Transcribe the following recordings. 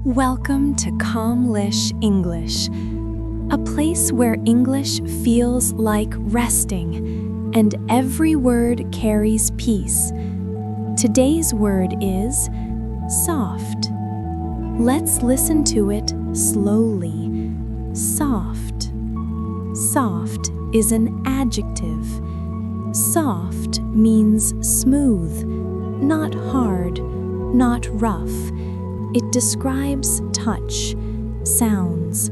Welcome to Calmlish English, a place where English feels like resting and every word carries peace. Today's word is soft. Let's listen to it slowly. Soft. Soft is an adjective. Soft means smooth, not hard, not rough. It describes touch, sounds,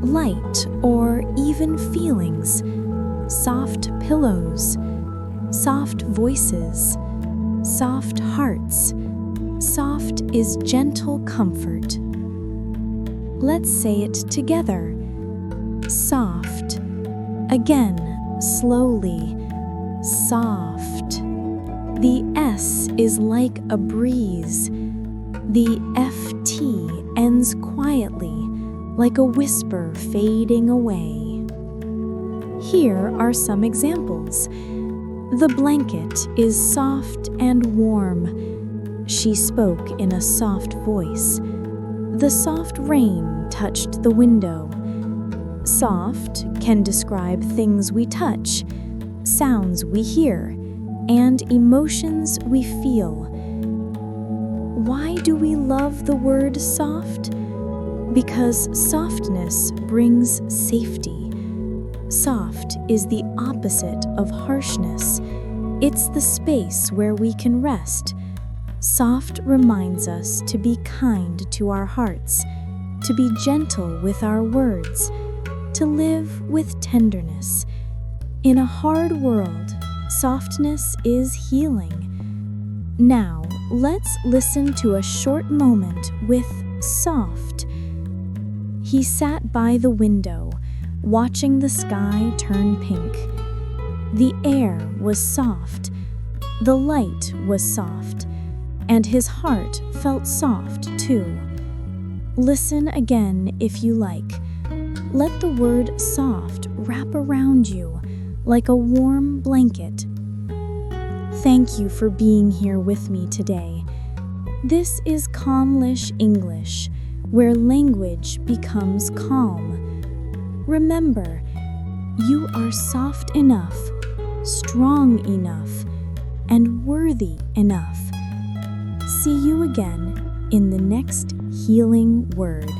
light, or even feelings. Soft pillows, soft voices, soft hearts. Soft is gentle comfort. Let's say it together. Soft. Again, slowly. Soft. The S is like a breeze. The FT ends quietly, like a whisper fading away. Here are some examples. The blanket is soft and warm. She spoke in a soft voice. The soft rain touched the window. Soft can describe things we touch, sounds we hear, and emotions we feel. Why do we love the word soft? Because softness brings safety. Soft is the opposite of harshness. It's the space where we can rest. Soft reminds us to be kind to our hearts, to be gentle with our words, to live with tenderness. In a hard world, softness is healing. Now, let's listen to a short moment with soft. He sat by the window, watching the sky turn pink. The air was soft, the light was soft, and his heart felt soft too. Listen again if you like. Let the word soft wrap around you like a warm blanket. Thank you for being here with me today. This is Calmlish English, where language becomes calm. Remember, you are soft enough, strong enough, and worthy enough. See you again in the next healing word.